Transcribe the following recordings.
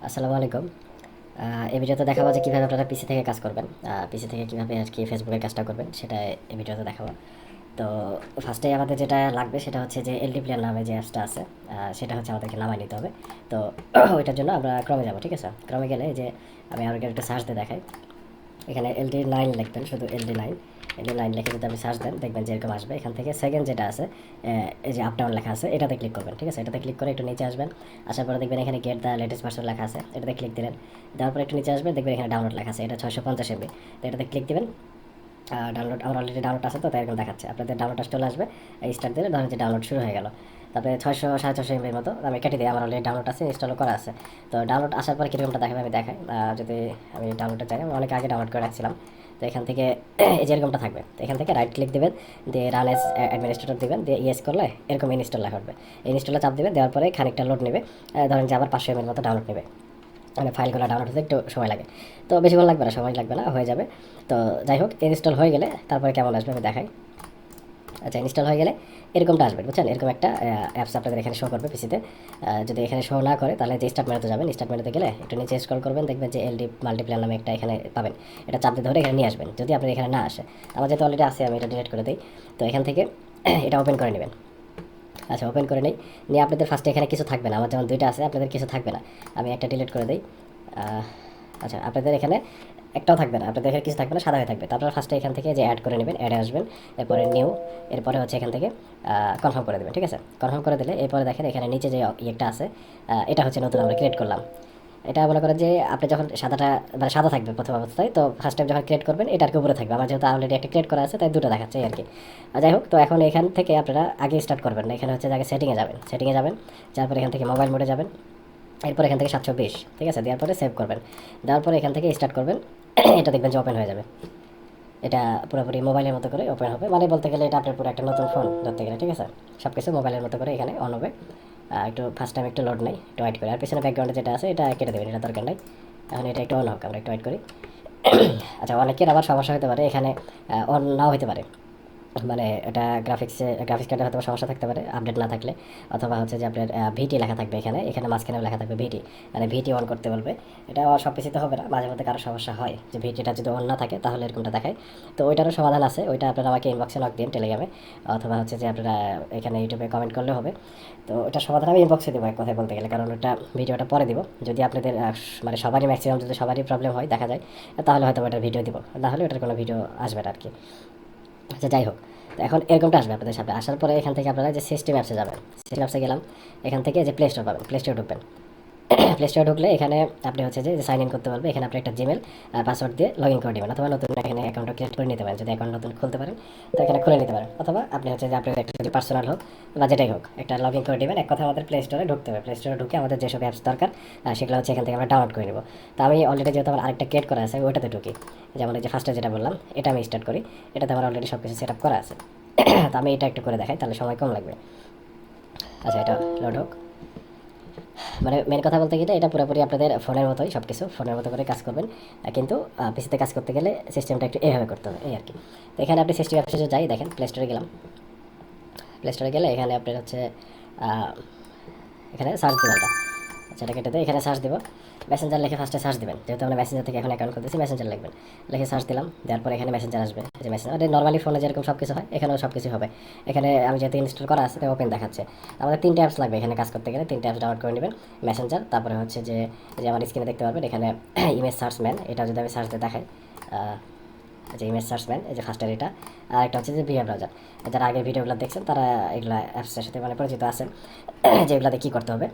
আসসালামু আলাইকুম। এই ভিডিওতে দেখাবো যে কীভাবে আপনারা পিসি থেকে কাজ করবেন। পিসি থেকে কীভাবে আর কি ফেসবুকের কাজটা করবেন সেটা এই ভিডিওতে দেখাবো। তো ফার্স্টেই আমাদের যেটা লাগবে সেটা হচ্ছে যে এলডি প্লেয়ার নামে যে অ্যাপসটা আছে, সেটা হচ্ছে আমাদেরকে নামায় নিতে হবে। তো ওইটার জন্য আমরা ক্রমে যাবো, ঠিক আছে? ক্রমে গেলে এই যে আমি আরও একটা সার্চ দিয়ে দেখাই। এখানে LD9 লিখবেন, শুধু LD9। LD9 লিখে যদি আপনি সার্চ দেন দেখবেন যে এরকম আসবে। এখান থেকে সেকেন্ড যেটা আছে, এই যে আপ ডাউন লেখা আছে, এটাতে ক্লিক করবেন, ঠিক আছে? এটাতে ক্লিক করে একটু নিচে আসবেন। আসার পরে দেখবেন এখানে গেট দ্য লেটেস্ট ভার্সন লেখা আছে, এটাতে ক্লিক দিলেন। দেওয়ার পরে একটু নিচে আসবে, দেখবেন এখানে ডাউনলোড লেখা আছে, এটা 650 MB। তো এটাতে ক্লিক দিবেন। ডাউনলোড আমার অলরেডি ডাউনলোড আছে, তো তাই এরকম দেখাচ্ছে। আপনাদের ডাউনলোডটা চলে আসবে, এই স্টার্ট দিলে ধরেন যে ডাউনলোড শুরু হয়ে গেল। তারপরে 600 সাড়ে 600 MBর মতো আমি কেটে দিই, আমার অলরেডি ডাউনলোড আছে, ইনস্টল করা আছে। তো ডাউনলোড আসার পরে কীরকমটা দেখাবে আমি দেখাই। যদি আমি ডাউনলোডটা চাই, আমি অনেক আগে ডাউনলোড করে রাখছিলাম। তো এখান থেকে এই যে এরকমটা থাকবে, তো এখান থেকে রাইট ক্লিক দেবেন, দিয়ে রান এস অ্যাডমিনিস্ট্রেটর দেবেন, দিয়ে ইয়েস করলে এরকম ইনস্টল লেখা উঠবে। ইনস্টলে চাপ দেবে, দেওয়ার পরে খানিকটা লোড নেবে। ধরেন যে আবার 500 MBর মতো ডাউনলোড নেবে। মানে ফাইলগুলো ডাউনলোড হতে একটু সময় লাগে, তো বেশিক্ষণ লাগবে না, সময় লাগবে না, হয়ে যাবে। তো যাই হোক, ইনস্টল হয়ে গেলে তারপরে কেমন আসবে আমি দেখাই। আচ্ছা, ইনস্টল হয়ে গেলে এরকমটা আসবে, বুঝছেন? এরকম একটা অ্যাপস আপনাদের এখানে শো করবে পিসিতে। যদি এখানে শো না করে তাহলে যে স্টার্ট মেনুতে যাবেন, স্টার্ট মেনুতে গেলে একটু নিচে স্ক্রল করবেন, দেখবেন যে এলডি মাল্টিপ্লেয়ার নামে একটা এখানে পাবেন। এটা চাপ দিয়ে ধরে এখানে নিয়ে আসবেন, যদি আপনার এখানে না আসে। আমার যেহেতু অলরেডি আছে, আমি এটা ডিলিট করে দিই। তো এখান থেকে এটা ওপেন করে নেবেন। আচ্ছা, ওপেন করে নিই। নিয়ে আপনাদের ফার্স্টে এখানে কিছু থাকবে না, আমার যেমন দুইটা আছে, আপনাদের কিছু থাকবে না। আমি একটা ডিলিট করে দিই। আচ্ছা, আপনাদের এখানে একটাও থাকবে না, আপনাদের এখানে কিছু থাকবে না, সাদা হয়ে থাকবে। তারপর ফার্স্টে এখান থেকে যে অ্যাড করে নেবেন, অ্যাডে আসবেন। এরপরে নিউ, এরপরে হচ্ছে এখান থেকে কনফার্ম করে দেবেন, ঠিক আছে? কনফার্ম করে দিলে এরপরে দেখেন এখানে নিচে যে ইয়েটা আছে, এটা হচ্ছে নতুন আমরা ক্রিয়েট করলাম। এটা মনে করেন যে আপনি যখন সাদাটা, মানে সাদা থাকবে প্রথম অবস্থায়, তো ফার্স্ট টাইম যখন ক্রিয়েট করবেন এটা আর কি উপরে থাকবে। আমার যেহেতু অলরেডি একটা ক্রিয়েট করা আছে, তাই দুটো দেখাচ্ছে এই আর কি। যাই হোক, তো এখন এখান থেকে আপনারা আগে স্টার্ট করবেন না, এখানে হচ্ছে আগে সেটিংয়ে যাবেন। সেটিংয়ে যাবেন, তারপরে এখান থেকে মোবাইল মোডে যাবেন। এরপর এখান থেকে 720, ঠিক আছে? দেওয়ার পরে সেভ করবেন। দেওয়ার পরে এখান থেকে স্টার্ট করবেন। এটা দেখবেন যে ওপেন হয়ে যাবে। এটা পুরোপুরি মোবাইলের মতো করে ওপেন হবে, মানে বলতে গেলে এটা আপনার পুরো একটা নতুন ফোন ধরতে গেলে, ঠিক আছে? সব কিছু মোবাইলের মতো করে এখানে অন হবে। একটু ফার্স্ট টাইম একটু লোড নেই, একটু ওয়েট করি। আর পিছনে ব্যাকগ্রাউন্ডে যেটা আছে এটা কেটে দেবেন, এটা দরকার নাই। এখন এটা একটু অন হোক, আমরা একটু ওয়েট করি। আচ্ছা, অনেকের আবার সমস্যা হতে পারে, এখানে অন নাও হতে পারে। মানে এটা গ্রাফিক্স কার্ডে হয়তো সমস্যা থাকতে পারে আপডেট না থাকলে, অথবা হচ্ছে যে আপনার ভিটি লেখা থাকবে এখানে, এখানে মাঝখানেও লেখা থাকবে ভিটি, মানে ভিটি অন করতে বলবে। এটা সব কিছুতে হবে না, মাঝে মধ্যে কারো সমস্যা হয় যে ভিটিটা যদি অন না থাকে তাহলে এরকমটা দেখায়। তো ওইটারও সমাধান আছে, ওইটা আপনারা আমাকে ইনবক্সে নক দিন টেলিগ্রামে, অথবা হচ্ছে যে আপনারা এখানে ইউটিউবে কমেন্ট করলে হবে। তো ওটার সমাধান আমি ইনবক্সে দেবো এক কথায় বলতে গেলে, কারণ ওটা ভিডিওটা পরে দিব। যদি আপনাদের মানে সবারই ম্যাক্সিমাম যদি সবারই প্রবলেম হয় দেখা যায়, তাহলে হয়তো ওটার ভিডিও দিব, না হলে ওটার কোনো ভিডিও আসবে না আর কি। আচ্ছা, যাই হোক, তো এখন এরকমটা আসবে আপনাদের সামনে। আসার পরে এখান থেকে আপনারা যে সিস্টেম অ্যাপসে যাবেন, সিস্টেম অ্যাপসে গেলাম। এখান থেকে যে প্লে স্টোর পাবেন, প্লে স্টোরে ঢুকবেন। প্লে স্টোরে ঢুকলে এখানে আপনি হচ্ছে যে সাইন ইন করতে পারবে, এখানে আপনি একটা জিমেল পাসওয়ার্ড দিয়ে লগ ইন করে নেবেন, অথবা নতুন এখানে অ্যাকাউন্ট ক্রিয়েট করে নিতে পারেন। যদি অ্যাকাউন্ট নতুন খুলতে পারেন তো এখানে খুলে নিতে পারেন, অথবা আপনি হচ্ছে যে আপনার একটা যদি পার্সোনাল হোক বা যেটাই হোক একটা লগ ইন করে নেবেন। এক কথা আমাদের প্লে স্টোরে ঢুকতে হবে, প্লে স্টোরে ঢুকে আমাদের যেসব অ্যাপস দরকার সেগুলো হচ্ছে এখান থেকে আমরা ডাউনলোড করে নেব। তো আমি অলরেডি যেহেতু আমার আরেকটা ক্রিয়েট করা আছে, আমি ওইটাতে ঢুকি। যেমন এই যে ফার্স্টে যেটা বললাম, এটা আমি স্টার্ট করি। এটাতে আমার অলরেডি সব কিছু সেট আপ করা আছে। তো আমি এটা একটু করে দেখাই, তাহলে সময় কম লাগবে। আচ্ছা, এটা লোড হোক। মানে মেন কথা বলতে গেলে এটা পুরোপুরি আপনাদের ফোনের মতোই, সব কিছু ফোনের মতো করে কাজ করবেন। কিন্তু পিসিতে কাজ করতে গেলে সিস্টেমটা একটু এভাবে করতে হবে, এই আর কি। তো এখানে আপনি সিস্টেম অ্যাপসে যাই, দেখেন প্লে স্টোরে গেলাম। প্লে স্টোরে গেলে এখানে আপনার হচ্ছে আহ, এখানে সার্চ দেবেন ওটা। আচ্ছা, এটা কেটে দিয়ে এখানে সার্চ দেবো। মেসেঞ্জার লিখে ফার্স্টে সার্চ দেবেন, যেহেতু আমরা মেসেঞ্জার থেকে এখন অ্যাকাউন্ট করতেছি, মেসেঞ্জার লিখবেন। লিখে সার্চ দিলাম, দেওয়ার পর এখানে মেসেঞ্জার আসবে। যে মেসেঞ্জার নর্মালি ফোনে যেরকম সব কিছু হয় এখানেও সব কিছু হবে। এখানে আমি যেহেতু ইনস্টল করা আছে তাই ওপেন দেখাচ্ছে। আমাদের তিনটে অ্যাপস লাগবে এখানে কাজ করতে গেলে, তিনটে অ্যাপস ডাউনলোড করে নেবেন। মেসেঞ্জার, তারপরে হচ্ছে যে যে আমার স্ক্রিনে দেখতে পারবেন এখানে ইমেজ সার্চম্যান, এটা যদি আমি সার্চ দিয়ে দেখাই, যে ইমেজ সার্চম্যান, এই যে ফার্স্টের এটা। আর একটা হচ্ছে যে ভিআর ব্রাউজার। যারা আগে ভিডিওগুলো দেখছেন তারা এগুলা অ্যাপসের সাথে মানে পরিচিত আছেন, যেগুলাতে কী করতে হবে।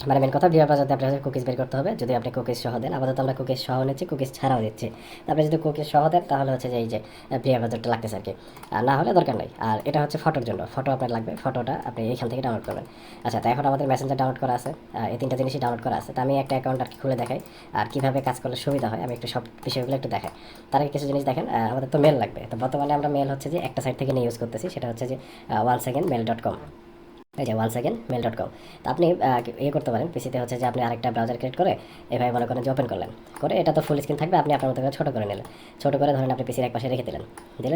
মানে মেন কথা ভিআর ব্রাউজারতে আপনার কুকিজ বের করতে হবে, যদি আপনি কুকিজ সহ দেন। আপাতত আমরা কুকিজ সহ নিচ্ছি, কুকিজ ছাড়াও দিচ্ছি। তারপরে যদি কুকিজ সহ দেন তাহলে হচ্ছে যে এই যে ভিআর ব্রাউজারটা লাগতেছে আর কি, আর না হলে দরকার নাই। আর এটা হচ্ছে ফটোর জন্য, ফটো আপনার লাগবে, ফটোটা আপনি এইখান থেকে ডাউনলোড করবেন। আচ্ছা, তো এখন আমাদের মেসেঞ্জার ডাউনলোড করা আছে, এই তিনটা জিনিসই ডাউনলোড করা আছে। তো আমি একটা অ্যাকাউন্ট আর কি খুলে দেখাই, আর কীভাবে কাজ করলে সুবিধা হয় আমি একটু সব বিষয়গুলো একটু দেখাই। তার আগে কিছু জিনিস দেখেন, আমাদের তো মেল লাগবে। তো বর্তমানে আমরা মেল হচ্ছে যে একটা সাইট থেকে নিয়ে ইউজ করতেছি, সেটা হচ্ছে যে 1secondmail.com। এই যে onceagainmail.com। তো আপনি ইয়ে করতে পারেন, পিসিতে হচ্ছে যে আপনি আরেকটা ব্রাউজার ক্রিয়েট করে এভাবে মনে করেন যে ওপেন করলেন, করে এটা তো ফুল স্ক্রিন থাকবে, আপনি আপনার মতো করে ছোটো করে নিলেন, ছোটো করে ধরেন আপনি পিসির এক পাশে রেখে দিলেন,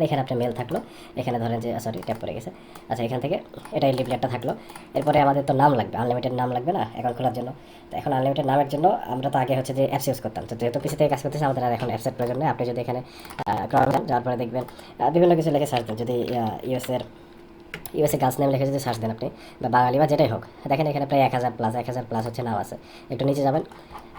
এখানে আপনার মেল থাকলো, এখানে ধরেন যে সরি ট্যাপ করে গেছে, আচ্ছা এখান থেকে এটা এলডি প্লেয়ারটা থাকলো। এরপরে আমাদের তো নাম লাগবে, আনলিমিটেড নাম লাগবে না অ্যাকাউন্ট খোলার জন্য। তো এখন আনলিমিটেড নামের জন্য আমরা তো আগে হচ্ছে যে অ্যাপস ইউজ করতাম, তো যেহেতু পিসি থেকে কাজ করতেছে আমাদের আর এখন অ্যাপসের প্রয়োজন নেই। আপনি যদি এখানে ক্রম যান, যাওয়ার পরে দেখবেন বিভিন্ন কিছু লিখে সার্চ দেন, যদি ইউএসএ গাছ নেম লিখে যদি সার্চ দেন আপনি, বা বাঙালি বা যেটাই হোক, দেখেন এখানে প্রায় 1000+ হচ্ছে নাম আছে। একটু নিচে যাবেন,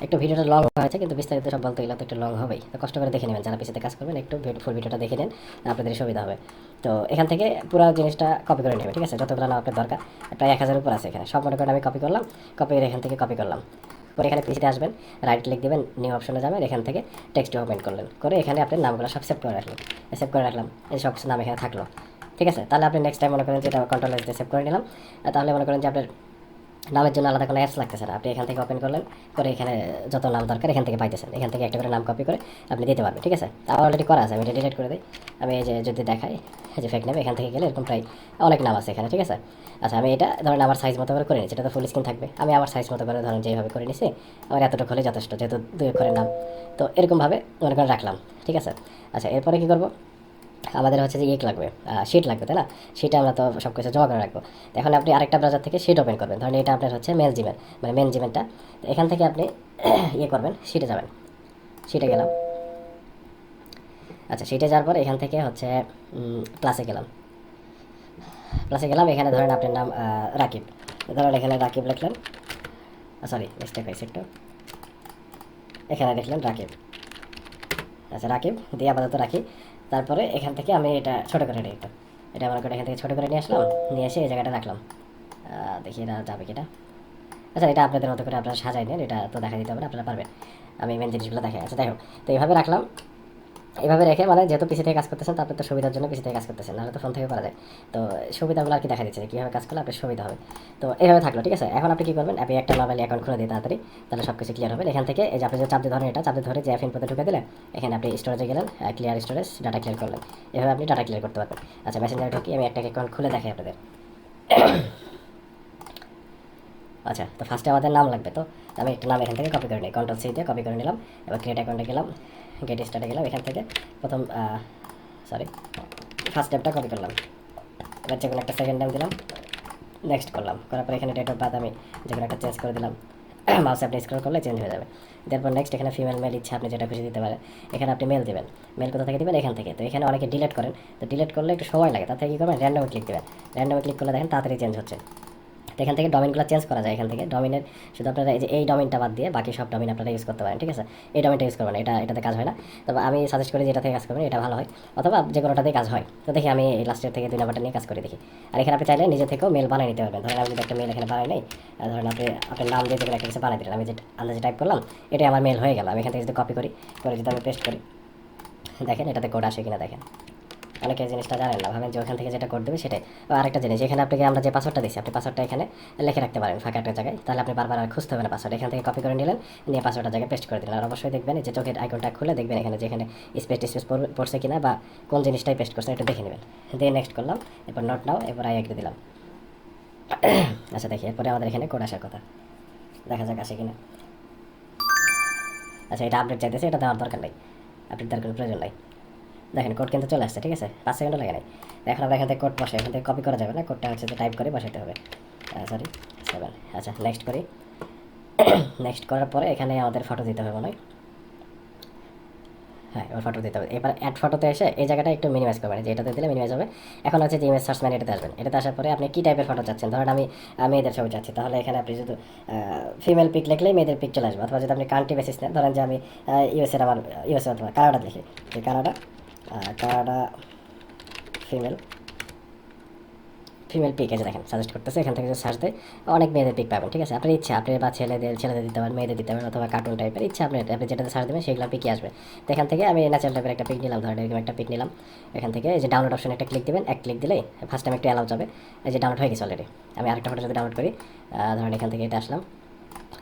একটু ভিডিওটা লং হয়েছে কিন্তু বিস্তারিত সব বলতে গেলে তো একটু লং হবেই, তো কষ্ট করে দেখে নেবেন, যারা পিছিয়ে কাজ করবেন একটু ফুল ভিডিওটা দেখে নেন, আপনাদের সুবিধা হবে। তো এখান থেকে পুরো জিনিসটা কপি করে নেবেন, ঠিক আছে, যতগুলো নাম আপনার দরকার, প্রায় 1000 উপর আছে এখানে, সব মনে করেন আমি কপি করলাম, কপি করে এখান থেকে কপি করলাম, পরে এখানে পিছিয়ে আসবেন, রাইট ক্লিক দেবেন, নিউ অপশনে যাবেন, এখান থেকে টেক্সট ডকুমেন্ট করলেন, করে এখানে আপনার নামগুলো সব সেভ করে রাখলাম, এই সব নাম এখানে থাকলো, ঠিক আছে। তাহলে আপনি নেক্সট টাইম মনে করেন যে এটা কন্ট্রোল এস দিয়ে সেভ করে নিলাম, তাহলে মনে করেন যে আপনার নামের জন্য আলাদা কোনো অ্যাপস লাগতেছে না, আপনি এখান থেকে ওপেন করলেন, করে এখানে যত নাম দরকার এখান থেকে পাইতেছেন, এখান থেকে একটা করে নাম কপি করে আপনি দিতে পারবেন, ঠিক আছে। আমার অলরেডি করা আছে, আমি এটা ডিলিট করে দিই। আমি এই যে যদি দেখাই, এই যে ফেক নেম, এখান থেকে গেলে এরকম প্রায় অনেক নাম আছে এখানে, ঠিক আছে। আচ্ছা আমি এটা ধরেন আমার সাইজ মতো করে নিচ্ছি, এটা তো ফুল স্ক্রিন থাকবে, আমি আমার সাইজ মতো করে ধরেন যেভাবে করে নিছি, আমার এতটুকু হলে যথেষ্ট, যেহেতু 2 অক্ষরের নাম, তো এরকমভাবে মনে করে রাখলাম, ঠিক আছে। আচ্ছা এরপরে কী করবো, আমাদের হচ্ছে যে লাগবে, শিট লাগবে, তাই না, শিটে আমরা তো সব কিছু জমা করে রাখবো। তো এখন আপনি আরেকটা ব্রাউজার থেকে শিট ওপেন করবেন, ধরেন এটা আপনার হচ্ছে মেল জিমেল, মানে মেন জিমেলটা, তো এখান থেকে আপনি করবেন, শিটে যাবেন, শিটে গেলাম। আচ্ছা শিটে যাওয়ার পর এখান থেকে হচ্ছে প্লাসে গেলাম, এখানে ধরেন আপনার নাম রাকিব, ধরেন এখানে রাকিব লিখলেন, সরি মিস্টেক হয়েছে একটু, এখানে লিখলেন রাকিব। আচ্ছা রাকিব দিয়ে আপাতত রাখি। তারপরে এখান থেকে আমি এটা ছোটো করে নিই একটু, এটা মনে করে এখান থেকে ছোটো করে নিয়ে আসলাম, নিয়ে এসে এই জায়গাটা রাখলাম, দেখি এটা যাবে কিনা। আচ্ছা এটা আপনাদের মতো করে আপনারা সাজাই নেন, এটা তো দেখা দিতে হবে না, আপনারা পারবেন, আমি মেন জিনিসগুলো দেখাই। আচ্ছা যাই হোক, তো এইভাবে রাখলাম, এইভাবে রেখে মানে যেহেতু পিসি থেকে কাজ করতেছেন, তারপরে তো সুবিধার জন্য পিসি থেকে কাজ করতেছেন, নাহলে তো ফোন থেকে করা যায়। তো সুবিধাগুলো আর কি দেখা দিচ্ছে যে কীভাবে কাজ করলে আপনার সুবিধা হবে। তো এইভাবে থাকলো, ঠিক আছে। এখন আপনি কী করবেন, অ্যাপে একটা নর্মালি অ্যাকাউন্ট খুলে দিই তাড়াতাড়ি, তাহলে সব কিছু ক্লিয়ার হবে। এখান থেকে এই যে আপনি যে চাপ দিয়ে ধরেন, এটা চাপ দিয়ে ধরে যে অ্যাপ ইনপুটে ঢুকে দিলে, এখানে আপনি স্টোরেজে গেলেন, ক্লিয়ার স্টোরেজ, ডাটা ক্লিয়ার করলেন, এভাবে আপনি ডাটা ক্লিয়ার করতে পারবেন। আচ্ছা মেসেঞ্জারে ঢুকি, আমি একটা অ্যাকাউন্ট খুলে দেখাই আপনাদের। আচ্ছা তো ফার্স্টে আমাদের নাম লাগবে, তো আমি একটা নাম এখান থেকে কপি করে নিই, কন্ট্রোল-সি দিয়ে কপি করে নিলাম। এবার ক্রিয়েট অ্যাকাউন্টে গেলাম, গেট স্টার্টে গেলাম, এখান থেকে প্রথম ফার্স্ট স্টেপটা কপি করলাম, এবার যে কোনো একটা সেকেন্ড নাম দিলাম, নেক্সট করলাম, করার পর এখানে ডেট অফ বার্থ আমি যে কোনো একটা চেঞ্জ করে দিলাম, মাউস আপনি স্ক্রল করলে চেঞ্জ হয়ে যাবে। তারপর নেক্সট এখানে ফিমেল মেল ইচ্ছা আপনি যেটা খুশি দিতে পারেন, এখানে আপনি মেল দেবেন, মেল কোথা থেকে দেবেন, এখান থেকে। তো এখানে অনেকে ডিলিট করেন, তো ডিলিট করলে একটু সময় লাগে, তার থেকে কী করবেন, র্যান্ডমে ক্লিক দেবেন, র্যান্ডমে ক্লিক করলে দেখেন তাড়াতাড়ি চেঞ্জ হচ্ছে। তো এখান থেকে ডোমেনগুলো চেঞ্জ করা যায়, এখান থেকে ডোমেনের শুধু আপনারা এই যে এই ডোমেনটা বাদ দিয়ে বাকি সব ডোমেন আপনারা ইউজ করতে পারেন, ঠিক আছে। এই ডোমেনটা ইউজ করবেন, এটাতে কাজ হয় না, তবে আমি সাজেস্ট করি যেটা থেকে কাজ করবেন এটা ভালো হয়, অথবা যে কোনোটাতেই কাজ হয়। তো দেখি আমি এই লাস্টের থেকে 2 নাম্বারটা নিয়ে কাজ করে দেখি। আর এখানে আপনি চাইলে নিজে থেকেও মেল বানিয়ে নিতে পারবেন, ধরেন আমি যদি একটা মেল এখানে বানাই নেই, ধরেন আপনি আপনার নাম দিয়ে একটা কিছু বানিয়ে দিলেন, আমি যে আন্দাজে টাইপ করলাম, এটাই আমার মেল হয়ে গেল। আমি এখান থেকে যদি কপি করি, করে যদি আমি পেস্ট করি, দেখেন এটাতে কোড আসে কিনা দেখেন। অনেকে জিনিসটা জানেন না, ভাবেন যে ওখান থেকে যেটা কোড দেবে সেটাই। আরেকটা জিনিস, এখানে আপনাকে আমরা যে পাসওয়ার্ডটা দিচ্ছি, আপনি পাসওয়ার্ডটা এখানে লিখে রাখতে পারেন ফাঁকা একটা জায়গায়, তাহলে আপনি বারবার আর খুঁজতে হবে না পাসওয়ার্ড। এখান থেকে কপি করে নিলেন, নিয়ে পাসওয়ার্ডটা জায়গায় পেস্ট করে দিলেন। আর অবশ্যই দেখবেন যে চোখের আইকনটা খুলে দেখবেন এখানে যেখানে স্পেস পড়ছে কিনা, বা কোন জিনিসটাই পেস্ট করছে একটু দেখে নেবেন, দিয়ে নেক্সট করলাম, এরপর নোট নাও, এরপর আই এগ্রি দিলাম। আচ্ছা দেখি এরপরে আমাদের এখানে কোড আসার কথা, দেখা যাক আসে কিনা। আচ্ছা এটা আপডেট চাইতেছে, এটা দেওয়ার দরকার নেই, আপডেট দেওয়ার কোনো প্রয়োজন নাই। দেখেন কোড কিন্তু চলে আসছে, ঠিক আছে, 5 সেকেন্ডও লাগে নাই। এখন আমরা এখান থেকে কোড বসে, এখান থেকে কপি করা যাবে না, কোডটা হচ্ছে যে টাইপ করে বসাতে হবে, সরি 7। আচ্ছা নেক্সট করি, নেক্সট করার পরে এখানে আমাদের ফটো দিতে হবে মনে হয়, হ্যাঁ এবার ফটো দিতে হবে। এবার অ্যাড ফটোতে এসে এই জায়গাটা একটু মিনিমাইজ করবেন, যে এটাতে দিলে মিনিমাইজ হবে। এখন হচ্ছে যে ইমেজ সার্চ ম্যান, এটাতে আসবেন, এটাতে আসার পরে আপনি কী টাইপের ফটো চাচ্ছেন, ধরেন আমি মেয়েদের ছবি চাচ্ছি, তাহলে এখানে আপনি যদি ফিমেল পিক লিখলেই মেয়েদের পিক চলে আসবে, অথবা যদি আপনি কান্ট্রি বেসিস নেন, ধরেন যে আমি ইউএসএ অথবা কানাডা লিখি, কানাডা ফিমেল পিক, আছে দেখেন সাজেস্ট করতেছে, এখান থেকে সার্চ দেয় অনেক মেয়েদের পিক পাবেন, ঠিক আছে। আপনার ইচ্ছা, আপনি বা ছেলেদের দিতে পারেন, মেয়েদের দিতে পারেন, অথবা কার্টুন টাইপের ইচ্ছা আপনি যেটাতে সার্চ দেবেন সেগুলো পিকই আসবে। তো এখান থেকে আমি ন্যাচারাল টাইপের একটা পিক নিলাম, ধরেন এরকম একটা পিক নিলাম। এখান থেকে এই যে ডাউনলোড অপশন একটা ক্লিক দেবেন, এক ক্লিক দিলেই ফার্স্ট টাইম একটু অ্যালাউ যাবে, এই যে ডাউনলোড হয়ে গেছে অলরেডি। আমি আরেকটা ফটো যদি ডাউনলোড করি, ধরেন এখান থেকে এটা আসলাম,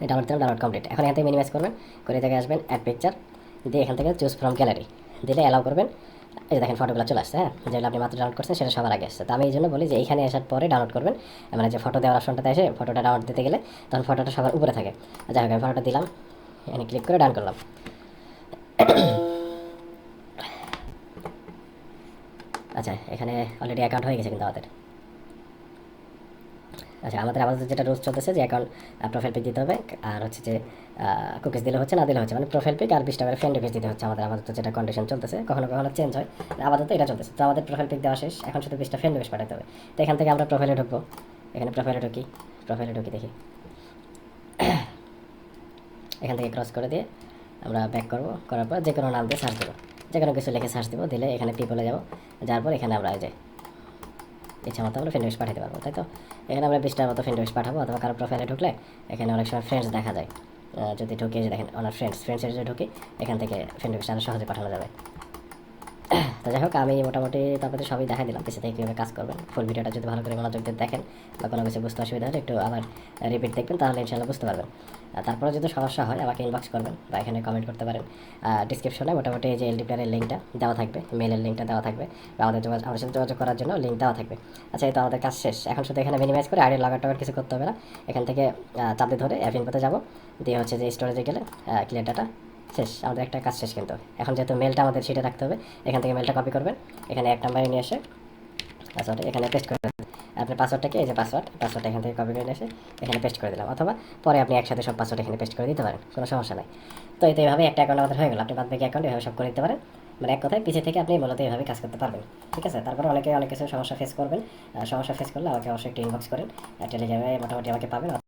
ডাউনলোড দিলাম, ডাউনলোড কমপ্লিট। এখন এখান থেকে মিনিমাইজ করবেন, করে জায়গায় আসবেন অ্যাড পিকচার দিয়ে এখান থেকে চুজ ফ্রম গ্যালারি দিলে অ্যালাউ করবেন, এই যে দেখেন ফটোগুলো চলে আসছে, হ্যাঁ, যেগুলো আপনি মাত্র ডাউনলোড করছেন সেটা সবার আগে আসছে। তো আমি এই জন্য বলি যে এইখানে আসার পরে ডাউনলোড করবেন, মানে যে ফটো দেওয়ার অপশনটাতে এসে ফটোটা ডাউনলোড দিতে গেলে তখন ফটোটা সবার উপরে থাকে। যাই হোক, আমি ফটোটা দিলাম, এখানে ক্লিক করে ডাউন করলাম। আচ্ছা, এখানে অলরেডি অ্যাকাউন্ট হয়ে গেছে কিন্তু আমাদের। আচ্ছা, আমাদের আপাতত যেটা রুলস চলতেছে যে অ্যাকাউন্ট প্রোফাইল পিক দিতে হবে, আর হচ্ছে যে কুকিজ দিলে হচ্ছে, না দিলে হচ্ছে, মানে প্রোফাইল পিক আর 20 টাকার ফ্রেন্ড রিকোয়েস্ট দিতে হচ্ছে আমাদের আপাতত, যেটা কন্ডিশন চলতেছে, কখনো কখনো চেঞ্জ হয়, আপাতত এটা চলতেছে। তো আমাদের প্রোফাইল পিক দেওয়া শেষ, এখন শুধু 20টা ফ্রেন্ড রিকোয়েস্ট পাঠাতে হবে। তো এখান থেকে আমরা প্রোফাইলে ঢুকবো, এখানে প্রোফাইলে ঢুকি দেখি, এখান থেকে ক্রস করে দিয়ে আমরা ব্যাক করবো, করার পর যে কোনো নাম দিয়ে সার্চ দেবো, যে কোনো কিছু লিখে সার্চ দেবো, দিলে এখানে পিপলে যাবো, যাওয়ার পর এখানে আমরা এই যে ইচ্ছা মতো আমরা ফ্রেন্ড রিকোয়েস্ট পাঠাতে পারবো, তাই তো। এখানে আমরা 20টার মতো ফ্রেন্ড রিকোয়েস্ট পাঠাবো, অথবা কারো প্রোফাইলে ঢুকলে এখানে অনেক সময় ফ্রেন্ডস দেখা যায়, যদি ঢুকে যে দেখেন ওনার ফ্রেন্ডসে যদি ঢুকি, এখান থেকে ফ্রেন্ড রিকোয়েস্ট আরও সহজে পাঠানো যাবে। তো যাই হোক, আমি মোটামুটি তারপরে সবই দেখা দিলাম পিছিয়ে থেকে কীভাবে কাজ করবেন। ফুল ভিডিওটা যদি ভালো করে মনোযোগ দিয়ে দেখেন বা কোনো কিছু বুঝতে অসুবিধা হলে একটু আবার রিপিট দেখবেন, তাহলে ইনশাল্লাহ বুঝতে পারবেন। তারপরে যদি সমস্যা হয় আমাকে ইনবক্স করবেন বা এখানে কমেন্ট করতে পারেন। ডিসক্রিপশনে মোটামুটি এই যে এলডি প্লেয়ারের লিঙ্কটা দেওয়া থাকবে, মেলের লিঙ্কটা দেওয়া থাকবে, বা আমাদের সাথে যোগাযোগ করার জন্য লিঙ্ক দেওয়া থাকবে। আচ্ছা, এই তো আমাদের কাজ শেষ। এখন শুধু এখানে মিনিমাইজ করে আইডি লগ আউট কিছু করতে হবে না। এখান থেকে চাপে ধরে অ্যাপ ইনফোতে যাবো, দিয়ে হচ্ছে যে স্টোরেজে গেলে ক্লিয়ার ডাটা শেষ, আমাদের একটা কাজ শেষ। কিন্তু এখন যেহেতু মেলটা আমাদের সেটা রাখতে হবে, এখান থেকে মেলটা কপি করবেন, এখানে 1 নাম্বারে নিয়ে এসে পাসওয়ার্ড এখানে পেস্ট করে দেবেন। আপনার পাসওয়ার্ডটাকে, এই যে পাসওয়ার্ডটা এখান থেকে কপি করে নিয়ে এসে এখানে পেস্ট করে দিলাম, অথবা পরে আপনি একসাথে সব পাসওয়ার্ড এখানে পেস্ট করে দিতে পারেন, কোনো সমস্যা নাই। তো এইভাবে একটা অ্যাকাউন্ট আমাদের হয়ে গেল। আপনি বাদ বাকি অ্যাকাউন্ট এভাবে সব করে দিতে পারেন, মানে এক কথায় পিছিয়ে থেকে আপনি মূলত এইভাবে কাজ করতে পারবেন। ঠিক আছে, তারপরে অনেকে অনেক কিছু সমস্যা ফেস করবেন। সমস্যা ফেস করলে আমাকে অবশ্যই একটু ইনবক্স করেন, টেলিগ্রামে মোটামুটি আমাকে পাবেন।